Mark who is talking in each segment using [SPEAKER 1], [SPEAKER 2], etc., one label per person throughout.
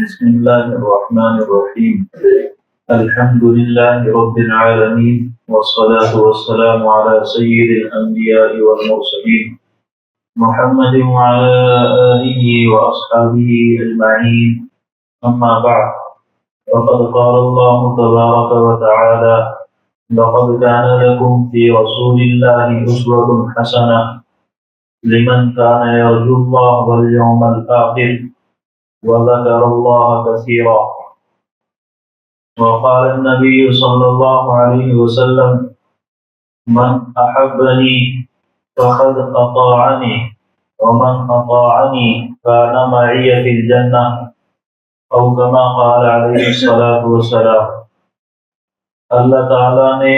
[SPEAKER 1] بسم الله الرحمن الرحيم. الحمد لله رب العالمين، والصلاة والسلام على سيد الأنبياء والمرسلين محمد وعلى آله وأصحابه أجمعين. أما بعد، وقد قال الله تبارك وتعالى: لقد كان لكم في رسول الله أسوة حسنة لمن كان يرجو الله واليوم الآخر وذكر الله كثيرا. وقال النبي صلى الله عليه وسلم: من أحبني فقد أطاعني، ومن أطاعني كان معي في الجنة، أو كما قال عليه الصلاة والسلام. اللہ تعالیٰ نے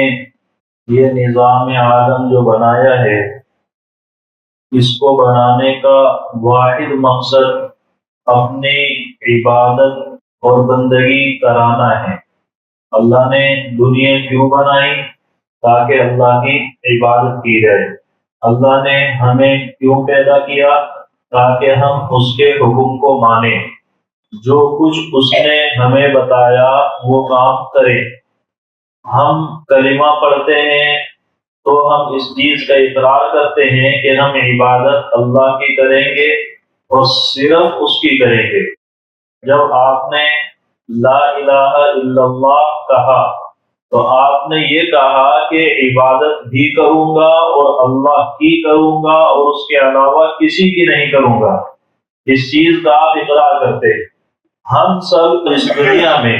[SPEAKER 1] یہ نظام عالم جو بنایا ہے، اس کو بنانے کا واحد مقصد اپنی عبادت اور بندگی کرانا ہے۔ اللہ نے دنیا کیوں بنائی؟ تاکہ اللہ کی عبادت کی جائے۔ اللہ نے ہمیں کیوں پیدا کیا؟ تاکہ ہم اس کے حکم کو مانیں، جو کچھ اس نے ہمیں بتایا وہ کام کریں۔ ہم کلمہ پڑھتے ہیں تو ہم اس چیز کا اقرار کرتے ہیں کہ ہم عبادت اللہ کی کریں گے اور صرف اس کی کریں گے۔ جب آپ نے لا الہ الا اللہ کہا تو آپ نے یہ کہا کہ عبادت بھی کروں گا اور اللہ کی کروں گا اور اس کے علاوہ کسی کی نہیں کروں گا۔ اس چیز کا آپ اقرار کرتے ہیں۔ ہم سب اس دنیا میں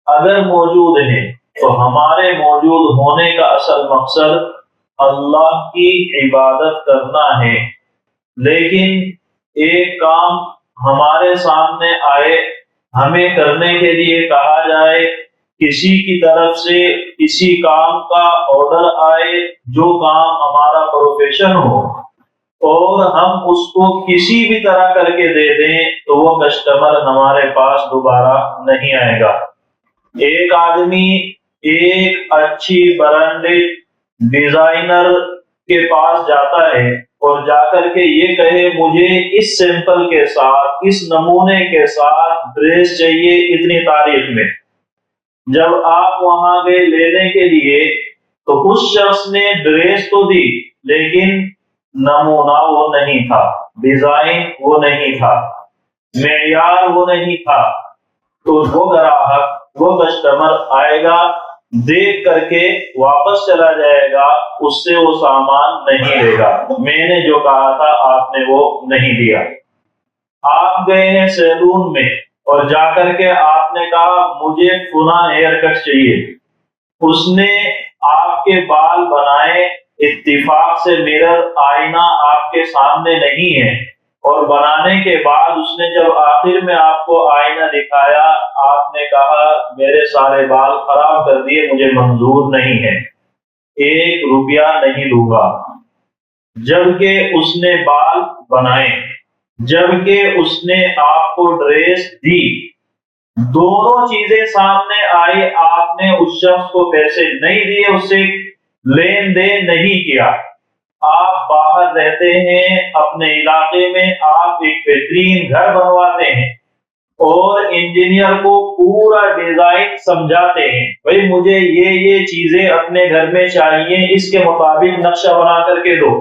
[SPEAKER 1] اگر موجود ہیں تو ہمارے موجود ہونے کا اصل مقصد اللہ کی عبادت کرنا ہے، لیکن ایک کام ہمارے سامنے آئے، ہمیں کرنے کے لیے کہا جائے، کسی کی طرف سے کسی کام کا آرڈر آئے جو کام ہمارا پروفیشن ہو، اور ہم اس کو کسی بھی طرح کر کے دے دیں تو وہ کسٹمر ہمارے پاس دوبارہ نہیں آئے گا۔ ایک آدمی ایک اچھی برانڈڈ ڈیزائنر کے پاس جاتا ہے اور جا کر کے یہ کہے مجھے اس سیمپل کے ساتھ، اس نمونے کے ساتھ ڈریس چاہیے اتنی تاریخ میں۔ جب آپ وہاں گئے لینے کے لیے تو اس شخص نے ڈریس تو دی لیکن نمونہ وہ نہیں تھا، ڈیزائن وہ نہیں تھا، معیار وہ نہیں تھا۔ تو وہ گراہک، وہ کسٹمر آئے گا، دیکھ کر کے واپس چلا جائے گا، اس سے وہ سامان نہیں لے گا۔ میں نے جو کہا تھا آپ نے وہ نہیں دیا۔ آپ گئے ہیں سیلون میں اور جا کر کے آپ نے کہا مجھے فلاں ہیئر کٹ چاہیے، اس نے آپ کے بال بنائے، اتفاق سے میرر آئینہ آپ کے سامنے نہیں ہے، اور بنانے کے بعد اس نے جب آخر میں آپ کو آئینہ دکھایا، آپ نے کہا میرے سارے بال خراب کر دیے، مجھے منظور نہیں ہے، 1 روپیہ نہیں لوں گا۔ جبکہ اس نے بال بنائے، جبکہ اس نے آپ کو ڈریس دی، دونوں چیزیں سامنے آئی، آپ نے اس شخص کو پیسے نہیں دیے، اس سے لین دین نہیں کیا۔ آپ باہر رہتے ہیں اپنے علاقے میں، آپ ایک بہترین گھر بنواتے ہیں اور انجینئر کو پورا ڈیزائن سمجھاتے ہیں، بھئی مجھے یہ چیزیں اپنے گھر میں چاہیے، اس کے مطابق نقشہ بنا کر کے دو۔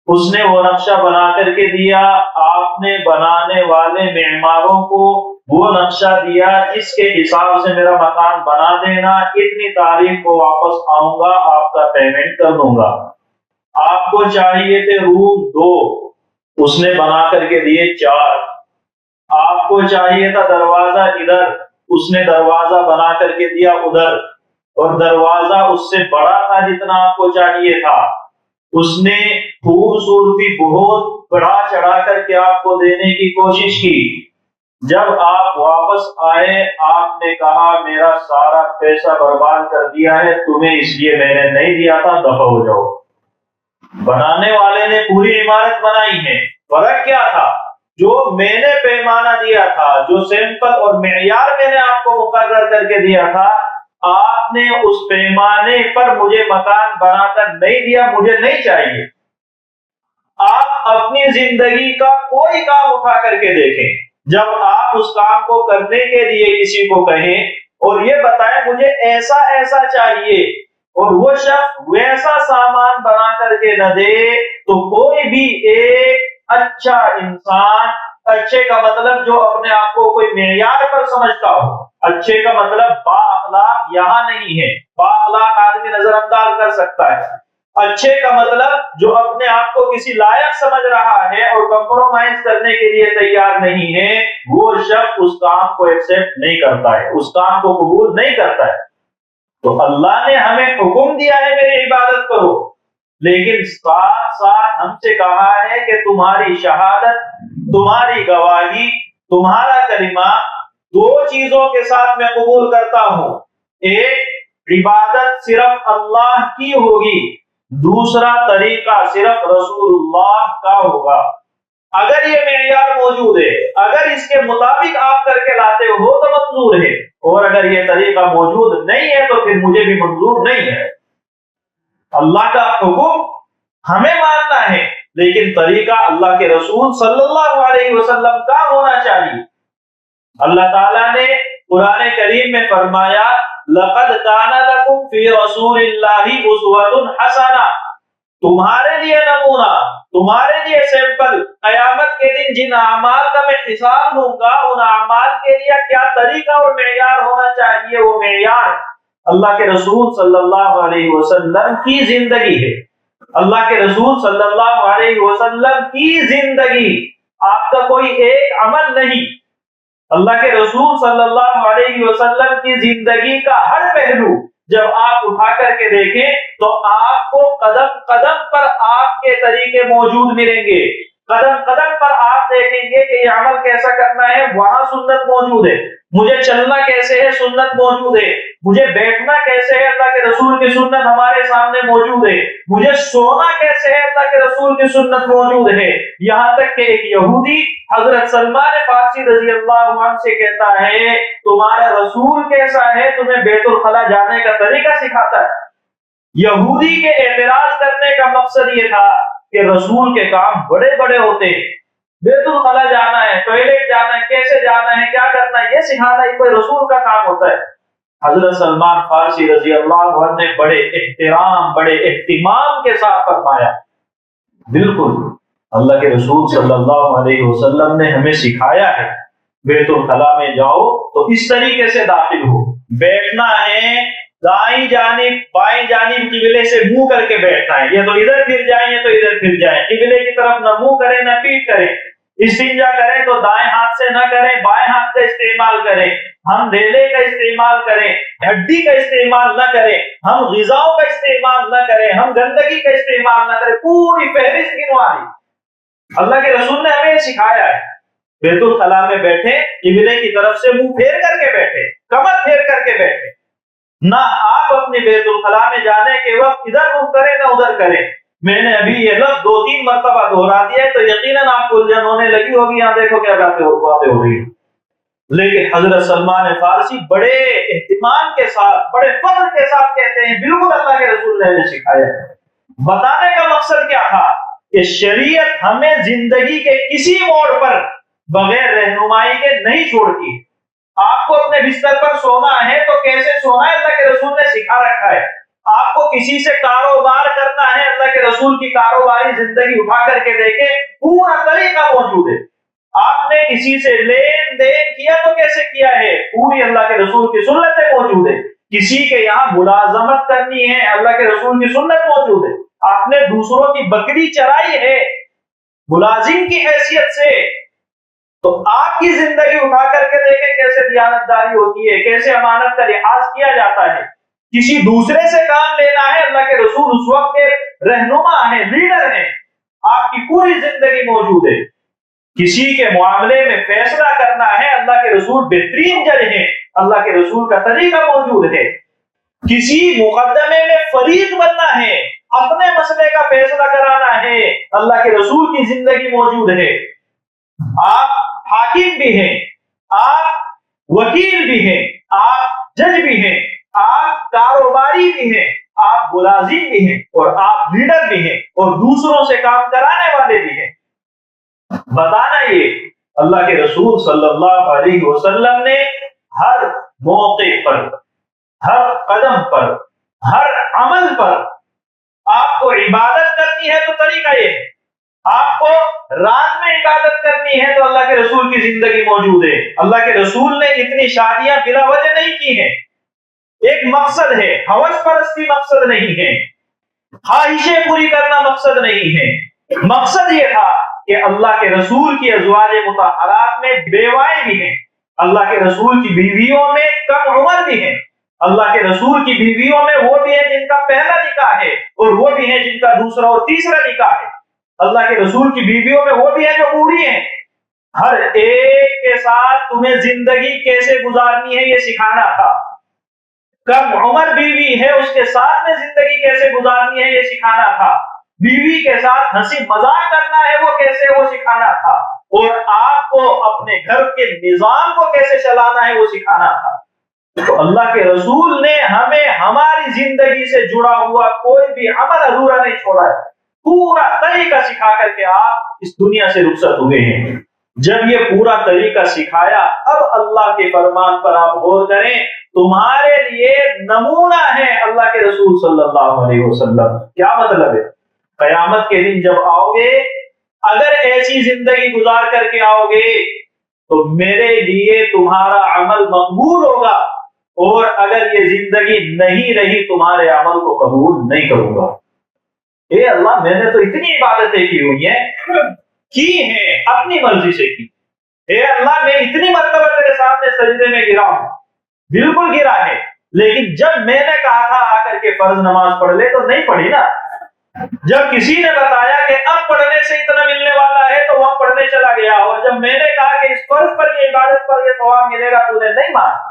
[SPEAKER 1] اس نے وہ نقشہ بنا کر کے دیا، آپ نے بنانے والے معماروں کو وہ نقشہ دیا، اس کے حساب سے میرا مکان بنا دینا، اتنی تاریخ کو واپس آؤں گا، آپ کا پیمنٹ کر دوں گا۔ آپ کو چاہیے تھے روم 2، اس نے بنا کر کے دیے 4۔ آپ کو چاہیے تھا دروازہ ادھر، اس نے دروازہ بنا کر کے دیا ادھر، اور دروازہ اس سے بڑا تھا جتنا آپ کو چاہیے تھا۔ اس نے خوبصورتی بہت بڑھا چڑھا کر کے آپ کو دینے کی کوشش کی۔ جب آپ واپس آئے، آپ نے کہا میرا سارا پیسہ برباد کر دیا ہے، تمہیں اس لیے میں نے نہیں دیا تھا، دفع ہو جاؤ۔ بنانے والے نے پوری عمارت بنائی ہے، فرق کیا تھا؟ جو میں نے پیمانہ دیا تھا، جو سیمپل اور معیار میں نے آپ کو مقرر کر کے دیا تھا، آپ نے اس پیمانے پر مجھے مکان بنا کر نہیں دیا، مجھے نہیں چاہیے۔ آپ اپنی زندگی کا کوئی کام اٹھا کر کے دیکھیں، جب آپ اس کام کو کرنے کے لیے کسی کو کہیں اور یہ بتائیں مجھے ایسا ایسا چاہیے اور وہ شخص ویسا سامان بنا کر کے نہ دے تو کوئی بھی ایک اچھا انسان، اچھے کا مطلب جو اپنے آپ کو کوئی معیار پر سمجھتا ہو، اچھے کا مطلب با اخلاق یہاں نہیں ہے، با اخلاق آدمی نظر انداز کر سکتا ہے، اچھے کا مطلب جو اپنے آپ کو کسی لائق سمجھ رہا ہے اور کمپرومائز کرنے کے لیے تیار نہیں ہے، وہ شخص اس کام کو ایکسپٹ نہیں کرتا ہے، اس کام کو قبول نہیں کرتا ہے۔ تو اللہ نے ہمیں حکم دیا ہے میری عبادت کرو، لیکن ساتھ ساتھ ہم سے کہا ہے کہ تمہاری شہادت، تمہاری گواہی، تمہارا کلمہ دو چیزوں کے ساتھ میں قبول کرتا ہوں، ایک عبادت صرف اللہ کی ہوگی، دوسرا طریقہ صرف رسول اللہ کا ہوگا۔ اگر یہ معیار موجود ہے، اگر اس کے مطابق آپ کر کے لاتے ہو تو منظور ہے، اور اگر یہ طریقہ موجود نہیں ہے تو پھر مجھے بھی منظور نہیں ہے۔ اللہ کا حکم ہمیں ماننا ہے، لیکن طریقہ اللہ کے رسول صلی اللہ علیہ وسلم کا ہونا چاہیے۔ اللہ تعالیٰ نے قرآن کریم میں فرمایا لَقَدْ كَانَ لَكُمْ فِي رَسُولِ اللَّهِ أُسْوَةٌ حَسَنَةٌ، تمہارے لیے نمونہ، تمہارے لیے سیمپل، قیامت کے دن جن اعمال کا میں حساب لوں گا ان اعمال کے لیے کیا طریقہ اور معیار ہونا چاہیے، وہ معیار اللہ کے رسول صلی اللہ علیہ وسلم کی زندگی ہے۔ اللہ کے رسول صلی اللہ علیہ وسلم کی زندگی، آپ کا کوئی ایک عمل نہیں، اللہ کے رسول صلی اللہ علیہ وسلم کی زندگی کا ہر پہلو جب آپ اٹھا کر کے دیکھیں تو آپ کو قدم قدم پر آپ کے طریقے موجود ملیں گے، قدم قدم پر آپ دیکھیں گے کہ یہ عمل کیسا کرنا ہے، وہاں سنت موجود ہے، مجھے چلنا کیسے ہے سنت موجود ہے، مجھے بیٹھنا کیسے ہے اللہ کے رسول کی سنت ہمارے سامنے موجود ہے، مجھے سونا کیسے ہے اللہ کے رسول کی سنت موجود ہے۔ یہاں تک کہ ایک یہودی حضرت سلمان فارسی رضی اللہ عنہ سے کہتا ہے تمہارا رسول کیسا ہے، تمہیں بیت الخلا جانے کا طریقہ سکھاتا ہے۔ یہودی کے اعتراض کرنے کا مقصد یہ تھا کہ رسول کے کام بڑے بڑے ہوتے ہیں، بیت الخلا جانا ہے، ٹوائلٹ جانا ہے، کیسے جانا ہے، کیا کرنا ہے، یہ سکھانا ہی کوئی رسول کا کام ہوتا ہے۔ حضرت سلمان فارسی رضی اللہ عنہ نے بڑے احترام، بڑے اہتمام کے ساتھ فرمایا بالکل اللہ کے رسول صلی اللہ علیہ وسلم نے ہمیں سکھایا ہے بیت الخلا میں جاؤ تو اس طریقے سے داخل ہو، بیٹھنا ہے دائیں جانب بائیں جانب قبلے سے منہ کر کے بیٹھنا ہے، یہ تو ادھر پھر جائیں یہ تو ادھر پھر جائیں، قبلے کی طرف نہ منہ کریں نہ پیٹ کریں، استنجا کریں تو دائیں ہاتھ سے نہ کریں، بائیں ہاتھ کا استعمال کریں، ہم ڈھیلے کا استعمال کریں، ہڈی کا استعمال نہ کریں، ہم غذاؤں کا استعمال نہ کریں، ہم گندگی کا استعمال نہ کریں، پوری فہرست گنوا دی۔ اللہ کے رسول نے ہمیں سکھایا ہے بیت الخلا میں بیٹھے قبلے کی طرف سے منہ پھیر کر کے بیٹھے، کمر پھیر کر کے بیٹھے، نہ آپ اپنے بیت الخلا میں جانے کے وقت ادھر رخ کریں نہ ادھر کریں۔ میں نے ابھی یہ لفظ 2-3 مرتبہ دہرا دیا ہے تو یقیناً آپ کو الجھن ہونے لگی ہوگی، یہاں دیکھو کیا باتیں ہو رہی ہیں، لیکن حضرت سلمان فارسی بڑے اہتمام کے ساتھ، بڑے فخر کے ساتھ کہتے ہیں بالکل اللہ کے رسول نے ہمیں سکھایا ہے۔ بتانے کا مقصد کیا تھا کہ شریعت ہمیں زندگی کے کسی موڑ پر بغیر رہنمائی کے نہیں چھوڑتی۔ آپ کو اپنے بستر پر سونا ہے تو کیسے سونا ہے اللہ کے رسول نے سکھا رکھا ہے، آپ کو کسی سے کاروبار کرنا ہے اللہ کے رسول کی کاروباری زندگی اٹھا کر کے دیکھیں پورا طریقہ موجود ہے، آپ نے کسی سے لین دین کیا تو کیسے کیا ہے، پوری اللہ کے رسول کی سنتیں موجود ہے، کسی کے یہاں ملازمت کرنی ہے اللہ کے رسول کی سنت موجود ہے، آپ نے دوسروں کی بکری چرائی ہے ملازم کی حیثیت سے تو آپ کی زندگی اٹھا کر کے دیکھیں کیسے دیانتداری ہوتی ہے، کیسے امانت کا لحاظ کیا جاتا ہے۔ کسی دوسرے سے کام لینا ہے اللہ کے رسول اس وقت کے رہنما ہیں، لیڈر ہیں، آپ کی پوری زندگی موجود ہے۔ کسی کے معاملے میں فیصلہ کرنا ہے اللہ کے رسول بہترین جج ہیں، اللہ کے رسول کا طریقہ موجود ہے۔ کسی مقدمے میں فریق بننا ہے، اپنے مسئلے کا فیصلہ کرانا ہے، اللہ کے رسول کی زندگی موجود ہے۔ آپ حاکم بھی ہیں، آپ وکیل بھی ہیں، آپ جج بھی ہیں، آپ کاروباری بھی ہیں، آپ ملازم بھی ہیں اور آپ لیڈر بھی ہیں اور دوسروں سے کام کرانے والے بھی ہیں۔ بتانا یہ اللہ کے رسول صلی اللہ علیہ وسلم نے ہر موقع پر، ہر قدم پر، ہر عمل پر آپ کو عبادت کرنی ہے تو طریقہ یہ ہے، آپ کو رات میں عبادت کرنی ہے تو اللہ کے رسول کی زندگی موجود ہے۔ اللہ کے رسول نے اتنی شادیاں بلا وجہ نہیں کی ہیں، ایک مقصد ہے، ہوس پرستی مقصد نہیں ہے، خواہشیں پوری کرنا مقصد نہیں ہے، مقصد یہ تھا کہ اللہ کے رسول کی ازواج مطہرات میں بیوائیں بھی ہیں، اللہ کے رسول کی بیویوں میں کم عمر بھی ہیں، اللہ کے رسول کی بیویوں میں وہ بھی ہیں جن کا پہلا نکاح ہے اور وہ بھی ہیں جن کا دوسرا اور تیسرا نکاح ہے، اللہ کے رسول کی بیویوں میں وہ بھی ہیں جو بوڑھی ہیں۔ ہر ایک کے ساتھ تمہیں زندگی کیسے گزارنی ہے یہ سکھانا تھا، کم عمر بیوی ہے اس کے ساتھ میں زندگی کیسے گزارنی ہے یہ سکھانا تھا، بیوی کے ساتھ ہنسی مذاق کرنا ہے وہ کیسے وہ سکھانا تھا، اور آپ کو اپنے گھر کے نظام کو کیسے چلانا ہے وہ سکھانا تھا۔ تو اللہ کے رسول نے ہمیں ہماری زندگی سے جڑا ہوا کوئی بھی عمل ادھورا نہیں چھوڑا ہے، پورا طریقہ سکھا کر کے آپ اس دنیا سے رخصت ہوئے ہیں۔ جب یہ پورا طریقہ سکھایا، اب اللہ کے فرمان پر آپ غور کریں، تمہارے لیے نمونہ ہے اللہ کے رسول صلی اللہ علیہ وسلم۔ کیا مطلب ہے؟ قیامت کے دن جب آؤ گے، اگر ایسی زندگی گزار کر کے آؤ گے تو میرے لیے تمہارا عمل مقبول ہوگا، اور اگر یہ زندگی نہیں رہی تمہارے عمل کو قبول نہیں کروں گا۔ اے اللہ، میں نے تو اتنی عبادتیں کی ہوئی ہیں اپنی مرضی سے کی، اے اللہ میں اتنی مرتبہ تیرے سامنے سجدے میں گرا ہوں، بالکل گرا ہے، لیکن جب میں نے کہا تھا آ کر کے فرض نماز پڑھ لے تو نہیں پڑھی نا، جب کسی نے بتایا کہ اب پڑھنے سے اتنا ملنے والا ہے تو وہاں پڑھنے چلا گیا، اور جب میں نے کہا کہ اس فرض پر یہ عبادت پر یہ ثواب ملے گا تو نے نہیں مانا۔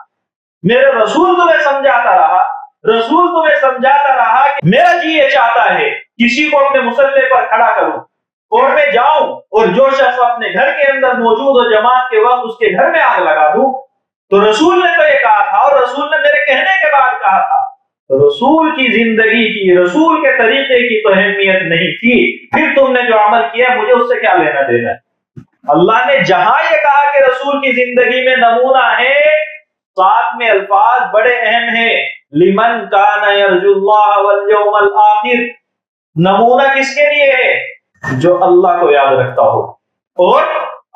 [SPEAKER 1] میرے رسول تمہیں سمجھاتا رہا، رسول تمہیں سمجھاتا رہا کہ میرا جی یہ چاہتا ہے کسی کو اپنے مصلی پر کھڑا کروں اور میں جاؤں اور جو شخص اپنے گھر کے اندر موجود ہو جماعت کے وقت اس کے گھر میں آگ لگا دوں، تو رسول نے تو یہ کہا تھا، اور رسول نے میرے کہنے کے بعد کہا تھا۔ رسول کی زندگی کی، رسول کے طریقے کی تو اہمیت نہیں تھی، پھر تم نے جو عمل کیا مجھے اس سے کیا لینا دینا ہے؟ اللہ نے جہاں یہ کہا کہ رسول کی زندگی میں نمونہ ہے، ساتھ میں الفاظ بڑے اہم ہیں، لمن کان یرجو اللہ والیوم الآخر۔ نمونہ کس کے لیے ہے؟ جو اللہ کو یاد رکھتا ہو اور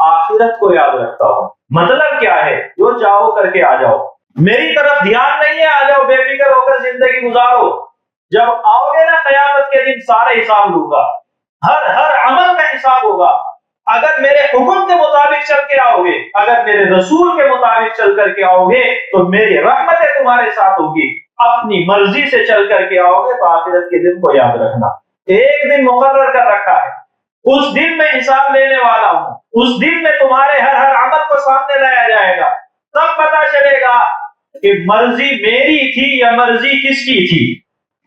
[SPEAKER 1] آخرت کو یاد رکھتا ہو۔ مطلب کیا ہے؟ جو چاہو کر کے آ جاؤ، میری طرف دھیان نہیں ہے، آ جاؤ بے فکر ہو کر زندگی گزارو، جب آؤ گے نا قیامت کے دن سارے حساب لوں گا، ہر عمل کا حساب ہوگا۔ اگر میرے حکم کے مطابق چل کے آؤ گے، اگر میرے رسول کے مطابق چل کر کے آؤ گے تو میری رحمتیں تمہارے ساتھ ہوگی، اپنی مرضی سے چل کر کے آؤ گے تو آخرت کے دن کو یاد رکھنا، ایک دن مقرر کر رکھا ہے، اس دن میں حساب لینے والا ہوں، اس دن میں تمہارے ہر عمل کو سامنے لایا جائے گا، تب پتا چلے گا کہ مرضی میری تھی یا مرضی کس کی تھی،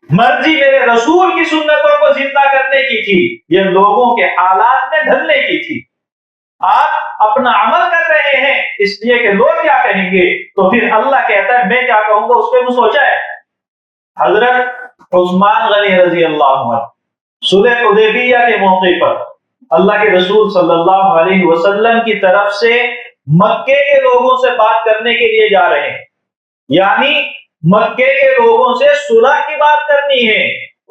[SPEAKER 1] مرضی میرے رسول کی سنتوں کو زندہ کرنے کی تھی یا لوگوں کے حالات میں ڈھلنے کی تھی۔ آپ اپنا عمل کر رہے ہیں اس لیے کہ لوگ کیا کہیں گے، تو پھر اللہ کہتا ہے میں کیا کہوں گا اس پہ وہ سوچا ہے۔ حضرت عثمان غنی رضی اللہ عنہ صلح حدیبیہ کے موقع پر اللہ کے رسول صلی اللہ علیہ وسلم کی طرف سے مکے کے لوگوں سے بات کرنے کے لیے جا رہے ہیں، یعنی مکے کے لوگوں سے صلح کی بات کرنی ہے،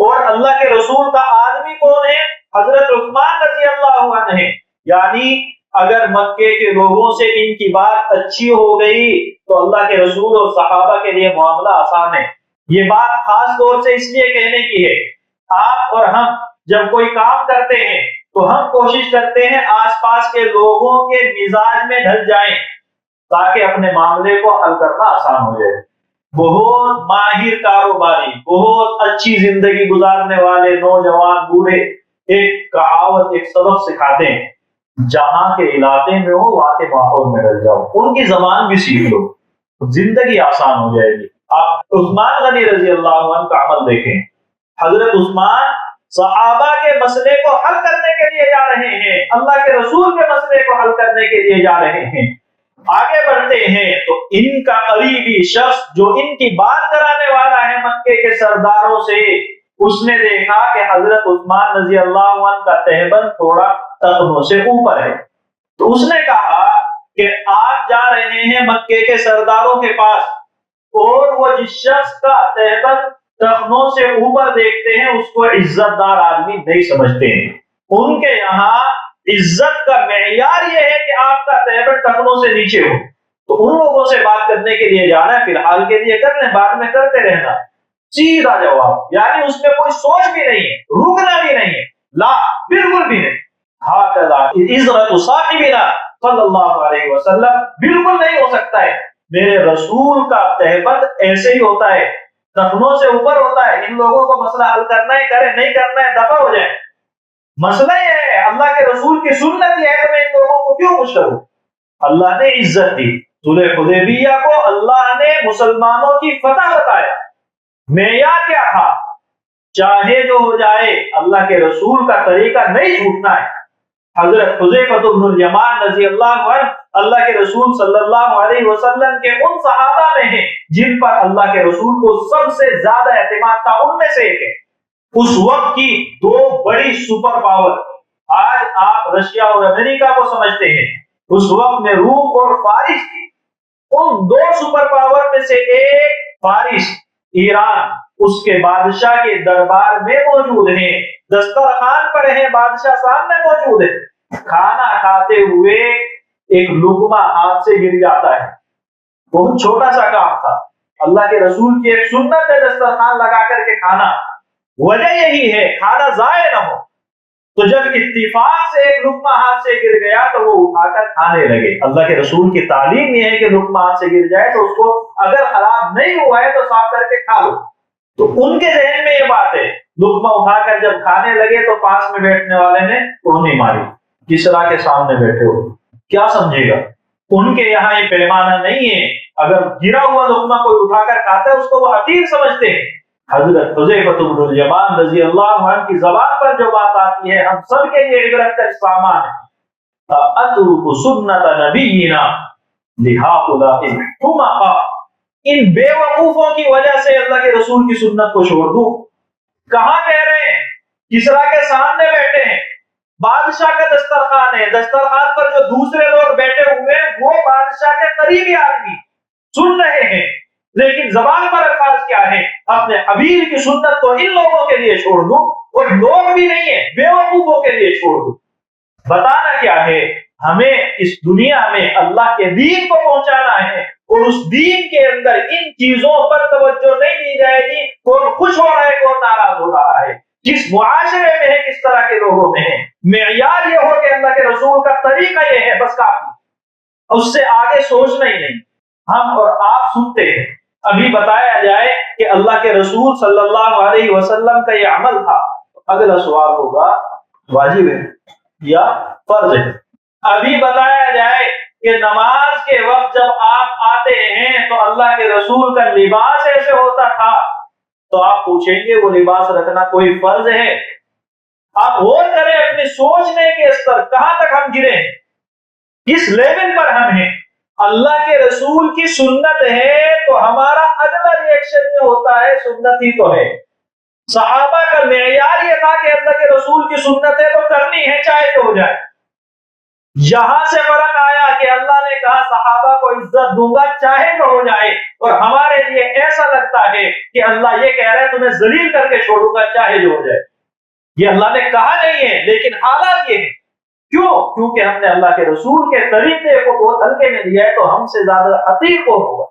[SPEAKER 1] اور اللہ کے رسول کا آدمی کون ہے؟ حضرت عثمان رضی اللہ عنہ ہے، یعنی اگر مکے کے لوگوں سے ان کی بات اچھی ہو گئی تو اللہ کے رسول اور صحابہ کے لیے معاملہ آسان ہے۔ یہ بات خاص طور سے اس لیے کہنے کی ہے، آپ اور ہم جب کوئی کام کرتے ہیں تو ہم کوشش کرتے ہیں آس پاس کے لوگوں کے مزاج میں ڈھل جائیں تاکہ اپنے معاملے کو حل کرنا آسان ہو جائے۔ بہت ماہر کاروباری، بہت اچھی زندگی گزارنے والے نوجوان بوڑھے ایک کہاوت، ایک سبق سکھاتے ہیں، جہاں کے علاقے میں ہو وہاں کے ماحول میں ڈل جاؤ، ان کی زبان بھی سیکھ لو، زندگی آسان ہو جائے گی۔ آپ عثمان غنی رضی اللہ عنہ کا عمل دیکھیں، حضرت عثمان صحابہ کے مسئلے کو حل کرنے کے لیے جا رہے ہیں، اللہ کے رسول کے مسئلے کو حل کرنے کے لیے جا رہے ہیں، آگے بڑھتے ہیں تو ان کا قریبی شخص جو ان کی بات کرانے والا ہے مکے کے سرداروں سے، اس نے دیکھا کہ حضرت عثمان رضی اللہ عنہ کا تہبند تھوڑا ٹخنوں سے اوپر ہے، تو اس نے کہا کہ آپ جا رہے ہیں مکے کے سرداروں کے پاس اور وہ جس شخص کا تہبند ٹخنوں سے اوپر دیکھتے ہیں اس کو عزت دار آدمی نہیں سمجھتے ہیں. ان کے یہاں عزت کا معیار یہ ہے کہ آپ کا تہبند ٹخنوں سے نیچے ہو. تو ان لوگوں سے بات کرنے کے لیے جانا ہے، فی الحال کے لیے کر لیں، بعد میں کرتے رہنا. سیدھا جواب، یعنی اس میں کوئی سوچ بھی نہیں ہے، رکنا بھی نہیں ہے، لا بالکل بھی نہیں. عزت صاحبنا صلی اللہ علیہ وسلم بالکل نہیں ہو سکتا ہے. میرے رسول کا تہبند ایسے ہی ہوتا ہے، ٹخنوں سے اوپر ہوتا ہے. ان لوگوں کو مسئلہ حل کرنا ہے کرے، نہیں کرنا ہے دفع ہو جائے. مسئلہ یہ ہے اللہ کے رسول کی سنت یہ ہے کہ میں ان لوگوں کو کیوں خوش کروں. اللہ نے عزت دی. صلح حدیبیہ کو اللہ نے مسلمانوں کی فتح بتایا. معیار کیا تھا؟ چاہے جو ہو جائے اللہ کے رسول کا طریقہ نہیں چھوٹنا ہے. حضرت حذیفہ بن الیمان رضی اللہ عنہ اللہ کے رسول صلی اللہ علیہ وسلم کے ان صحابہ میں ہیں جن پر اللہ کے رسول کو سب سے زیادہ اعتماد تھا. ان میں سے ایک ہے. اس وقت کی دو بڑی سپر پاور، آج آپ رشیا اور امریکہ کو سمجھتے ہیں، اس وقت میں روم اور فارس تھی. ان دو سپر پاور میں سے ایک فارس ایران اس کے بادشاہ کے دربار میں موجود ہیں، دسترخوان پر ہیں، بادشاہ سامنے موجود ہے. کھانا کھاتے ہوئے ایک لقمہ ہاتھ سے گر جاتا ہے. بہت چھوٹا سا کام تھا. اللہ کے رسول کی ایک سنت ہے دسترخوان لگا کر کے کھانا. وجہ یہی ہے کھانا ضائع نہ ہو. تو جب اتفاق سے ایک لقمہ ہاتھ سے گر گیا تو وہ اٹھا کر کھانے لگے. اللہ کے رسول کی تعلیم یہ ہے کہ لقمہ ہاتھ سے گر جائے تو اس کو اگر خراب نہیں ہوا ہے تو صاف کر کے کھا لو. تو ان کے ذہن میں یہ بات ہے. لقمہ اٹھا کر جب کھانے لگے تو پاس میں بیٹھنے والے نے ٹونی ماری. کسرا کے سامنے بیٹھے ہو کیا سمجھے گا؟ ان کے یہاں یہ پیمانہ نہیں ہے. اگر گرا ہوا لقمہ کوئی اٹھا کر کھاتا ہے اس کو وہ حقیر سمجھتے ہیں. حضرت حذیفہ بن الیمان رضی اللہ عنہ کی زبان پر جو بات آتی ہے ہم سب کے لیے عبرت کا سامان ہے. اترک سنت نبینا لہؤلاء الحمقاء. ان بے وقوفوں کی وجہ سے اللہ کے رسول کی سنت کو چھوڑ دوں. کہاں کہہ رہے ہیں؟ کسرا کے سامنے بیٹھے ہیں، بادشاہ کا دسترخوان ہے، دسترخوان پر جو دوسرے لوگ بیٹھے ہوئے ہیں وہ بادشاہ کے قریبی آدمی سن رہے ہیں، لیکن زبان پر الفاظ کیا ہے؟ اپنے حبیب کی سنت کو ان لوگوں کے لیے چھوڑ دوں. اور لوگ بھی نہیں ہے، بے وقوفوں کے لیے چھوڑ دوں. بتانا کیا ہے؟ ہمیں اس دنیا میں اللہ کے دین کو پہنچانا ہے اور اس دین کے اندر ان چیزوں پر توجہ نہیں دی جائے گی. کون خوش ہو رہا ہے، کون ناراض ہو رہا ہے، کس معاشرے میں ہے، کس طرح کے لوگوں میں ہے. معیار یہ ہو کہ اللہ کے رسول کا طریقہ یہ ہے، بس کافی. اس سے آگے سوچنا ہی نہیں. ہم اور آپ سنتے ہیں. ابھی بتایا جائے کہ اللہ کے رسول صلی اللہ علیہ وسلم کا یہ عمل تھا. اگلا سوال ہوگا واجب ہے یا فرض ہے. ابھی بتایا جائے کہ نماز کے وقت جب آپ آتے ہیں تو اللہ کے رسول کا لباس ایسے ہوتا تھا، تو آپ پوچھیں گے وہ لباس رکھنا کوئی فرض ہے؟ آپ غور کریں اپنی سوچنے کے استر کہاں تک ہم گرے ہیں، کس لیول پر ہم ہیں. اللہ کے رسول کی سنت ہے تو ہمارا اگلا ریئیکشن یہ ہوتا ہے سنت ہی تو ہے. صحابہ کا معیار یہ تھا کہ اللہ کے رسول کی سنت ہے تو کرنی ہے چاہے تو ہو جائے. یہاں سے فرق آیا کہ اللہ نے کہا صحابہ کو عزت دوں گا چاہے جو ہو جائے، اور ہمارے لیے ایسا لگتا ہے کہ اللہ یہ کہہ رہا ہے تمہیں ذلیل کر کے چھوڑوں گا چاہے جو ہو جائے. یہ اللہ نے کہا نہیں ہے لیکن حالات یہ ہے. کیوں؟ کیونکہ ہم نے اللہ کے رسول کے طریقے کو بہت ہلکے میں لیا ہے تو ہم سے زیادہ حقیر کون ہوگا.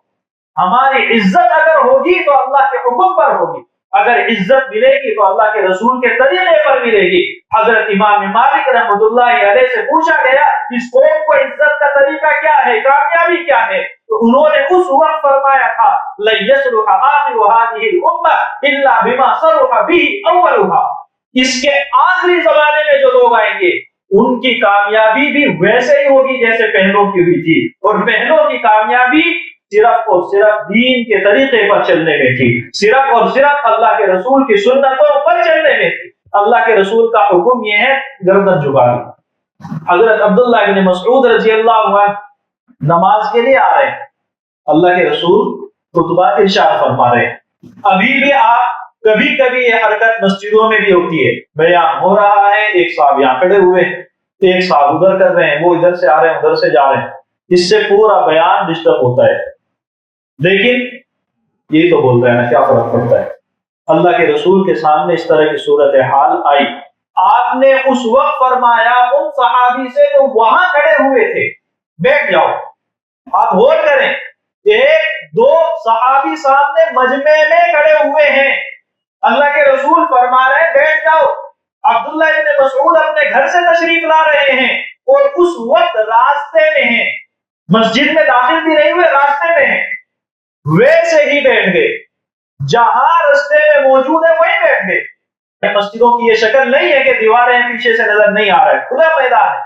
[SPEAKER 1] ہماری عزت اگر ہوگی تو اللہ کے حکم پر ہوگی، اگر عزت ملے گی تو اللہ کے رسول کے طریقے پر ملے گی. حضرت امام مالک رحمۃ اللہ علیہ سے پوچھا گیا اس قوم کو عزت کا طریقہ کیا ہے، کامیابی کیا ہے؟ تو انہوں نے اس وقت فرمایا تھا لن يصلح آخر هذه الامه الا بما صلح به اولها. اس کے آخری زمانے میں جو لوگ آئیں گے ان کی کامیابی بھی ویسے ہی ہوگی جیسے پہلوں کی ہوئی تھی، اور پہلوں کی کامیابی صرف اور صرف دین کے طریقے پر چلنے میں تھی، صرف اور صرف اللہ کے رسول کی سنتوں پر چلنے میں تھی. اللہ کے رسول کا حکم یہ ہے گردن جھکا لو. حضرت عبداللہ بن مسعود رضی اللہ عنہ نماز کے لیے آ رہے ہیں، اللہ کے رسول خطبہ ارشاد فرما رہے ہیں. ابھی بھی آپ کبھی کبھی یہ حرکت مسجدوں میں بھی ہوتی ہے، بیان ہو رہا ہے، ایک صاحب یہاں کھڑے ہوئے ایک صاحب ادھر کر رہے ہیں، وہ ادھر سے آ رہے ہیں، ادھر سے جا رہے ہیں، اس سے پورا بیان ڈسٹرب ہوتا ہے۔ لیکن یہ تو بول رہے ہیں نا، کیا فرق پڑتا ہے؟ اللہ کے رسول کے سامنے اس طرح کی صورتحال آئی، آپ نے اس وقت فرمایا ان صحابی سے جو وہاں کھڑے ہوئے تھے، بیٹھ جاؤ۔ آپ غور کریں، ایک دو صحابی سامنے مجمع میں کھڑے ہوئے ہیں، اللہ کے رسول فرما رہے ہیں بیٹھ جاؤ۔ عبداللہ ابن مسعود اپنے گھر سے تشریف لا رہے ہیں اور اس وقت راستے میں ہیں، مسجد میں داخل بھی نہیں ہوئے، راستے میں ہیں، ویسے ہی بیٹھ گئے، جہاں راستے میں موجود ہے وہیں بیٹھ گئے۔ مسجدوں کی یہ شکل نہیں ہے کہ دیواریں پیچھے سے نظر نہیں آ رہا ہے، کھلا میدان ہے۔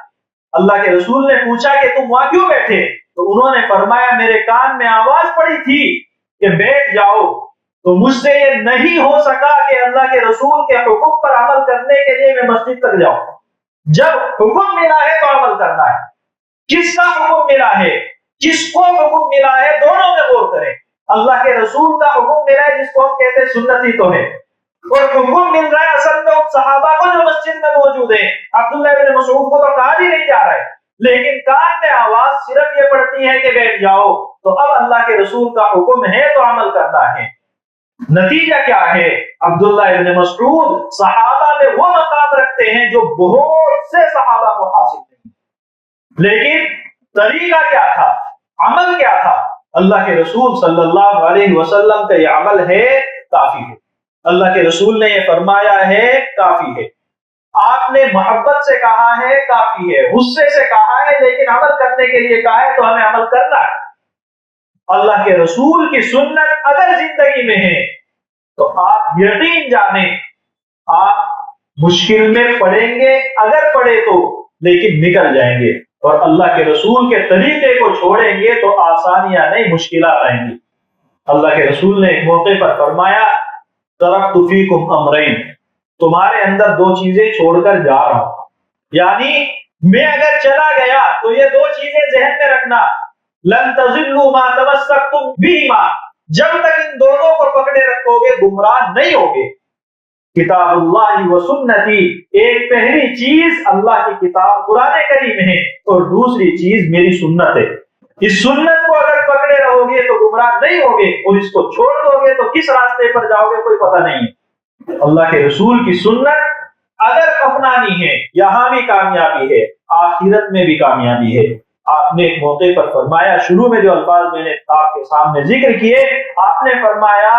[SPEAKER 1] اللہ کے رسول نے پوچھا کہ تم وہاں کیوں بیٹھے؟ تو انہوں نے فرمایا میرے کان میں آواز پڑی تھی کہ بیٹھ جاؤ، تو مجھ سے یہ نہیں ہو سکا کہ اللہ کے رسول کے حکم پر عمل کرنے کے لیے میں مسجد تک جاؤں۔ جب حکم ملا ہے تو عمل کرنا ہے۔ کس کا حکم ملا ہے، کس کو حکم ملا ہے، دونوں میں غور کریں۔ اللہ کے رسول کا حکم ملا ہے جس کو ہم کہتے ہیں سنتی تو ہے، اور حکم مل رہا ہے اصل میں ان صحابہ کو جو مسجد میں موجود ہیں۔ عبداللہ بن مسعود کو تو کہا بھی نہیں جا رہا ہے، لیکن کان میں آواز صرف یہ پڑتی ہے کہ بیٹھ جاؤ، تو اب اللہ کے رسول کا حکم ہے تو عمل کرنا ہے۔ نتیجہ کیا ہے؟ عبداللہ ابن مسعود صحابہ میں وہ مقام رکھتے ہیں جو بہت سے صحابہ کو حاصل نہیں، لیکن طریقہ کیا تھا، عمل کیا تھا؟ اللہ کے رسول صلی اللہ علیہ وسلم کا یہ عمل ہے، کافی ہے۔ اللہ کے رسول نے یہ فرمایا ہے، کافی ہے۔ آپ نے محبت سے کہا ہے، کافی ہے۔ غصے سے کہا ہے، لیکن عمل کرنے کے لیے کہا ہے تو ہمیں عمل کرنا ہے۔ اللہ کے رسول کی سنت اگر زندگی میں ہے تو آپ یقین جانیں آپ مشکل میں پڑیں گے، اگر پڑے تو، لیکن نکل جائیں گے، اور اللہ کے رسول کے طریقے کو چھوڑیں گے تو آسانیاں نہیں، مشکلات آئیں گی۔ اللہ کے رسول نے ایک موقع پر فرمایا ترکت فیکم امرین، تمہارے اندر دو چیزیں چھوڑ کر جا رہا ہوں، یعنی میں اگر چلا گیا تو یہ دو چیزیں ذہن میں رکھنا، لن تضلوا ما تمسکتم بہما، جب تک ان دونوں کو پکڑے رکھو گے گمراہ نہیں ہوگے۔ کتاب اللہ و سنتی، ایک پہلی چیز اللہ کی کتاب قرآن کریم ہے، اور دوسری چیز میری سنت ہے۔ اس سنت کو اگر پکڑے رہو گے تو گمراہ نہیں ہوگے، اور اس کو چھوڑ دو گے تو کس راستے پر جاؤ گے کوئی پتہ نہیں ہے۔ اللہ کے رسول کی سنت اگر اپنانی ہے، یہاں بھی کامیابی ہے، آخرت میں بھی کامیابی ہے۔ آپ نے ایک موقع پر فرمایا، شروع میں جو الفاظ میں نے آپ کے سامنے ذکر کیے، آپ نے فرمایا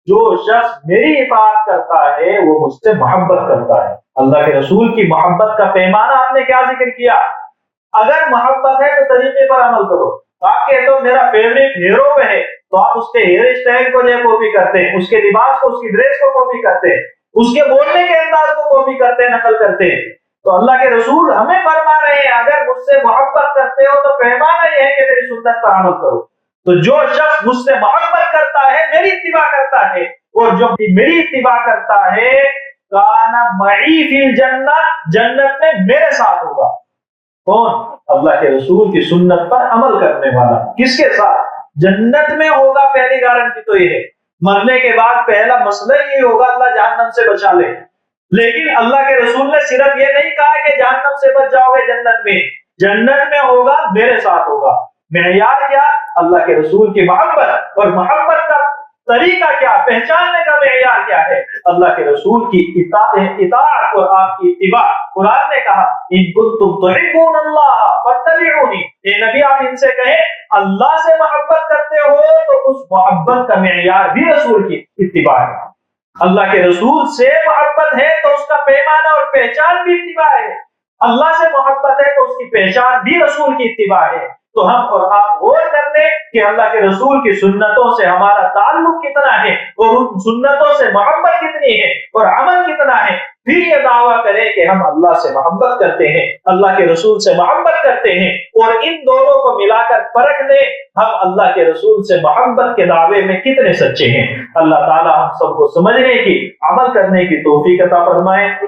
[SPEAKER 1] جو شخص میری اطاعت کرتا ہے وہ مجھ سے محبت کرتا ہے۔ اللہ کے رسول کی محبت کا پیمانہ آپ نے کیا ذکر کیا؟ اگر محبت ہے تو طریقے پر عمل کرو۔ آپ کہتے ہو میرا فیوریٹ ہیرو ہے، تو آپ اس کے ہیئر اسٹائل کو جو کاپی کرتے ہیں، اس کے لباس کو، اس کی ڈریس کو کاپی کرتے ہیں، اس کے بولنے کے انداز کو کاپی کرتے ہیں، نقل کرتے ہیں۔ تو اللہ کے رسول ہمیں فرما رہے ہیں اگر مجھ سے محبت کرتے ہو تو پیمانہ یہ ہے کہ میری سنت پر عمل کرو۔ تو جو شخص مجھ سے محبت کرتا ہے، میری اتباع کرتا ہے، اور جو میری اتباع کرتا ہے کان معی فی الجنہ، جنت میں میرے ساتھ ہوگا۔ کون؟ اللہ کے رسول کی سنت پر عمل کرنے والا۔ کس کے ساتھ؟ جنت میں ہوگا۔ پہلی گارنٹی تو یہ ہے، مرنے کے بعد پہلا مسئلہ یہ ہوگا اللہ جہنم سے بچا لے، لیکن اللہ کے رسول نے صرف یہ نہیں کہا کہ جہنم سے بچ جاؤ گے جنت میں ہوگا، میرے ساتھ ہوگا۔ معیار کیا؟ اللہ کے رسول کی محبت، اور محبت کا طریقہ کیا، پہچاننے کا معیار کیا ہے؟ اللہ کے رسول کی اطاعت اور آپ کی اتباع۔ قرآن نے کہا ان کنتم تحبون اللہ فاتبعونی، اے نبی آپ ان سے کہیں اللہ سے محبت کرتے ہو تو اس محبت کا معیار بھی رسول کی اتباع ہے۔ اللہ کے رسول سے محبت ہے تو اس کا پیمانہ اور پہچان بھی اتباع ہے، اللہ سے محبت ہے تو اس کی پہچان بھی رسول کی اتباع ہے۔ تو ہم اور آپ غور کر لیں کہ اللہ کے رسول کی سنتوں سے ہمارا تعلق کتنا ہے، اور ان سنتوں سے محبت کتنی ہے، اور عمل کتنا ہے، پھر یہ دعویٰ کریں کہ ہم اللہ سے محبت کرتے ہیں، اللہ کے رسول سے محبت کرتے ہیں، اور ان دونوں کو ملا کر پرکھ لیں ہم اللہ کے رسول سے محبت کے دعوے میں کتنے سچے ہیں۔ اللہ تعالی ہم سب کو سمجھنے کی، عمل کرنے کی توفیق عطا فرمائے۔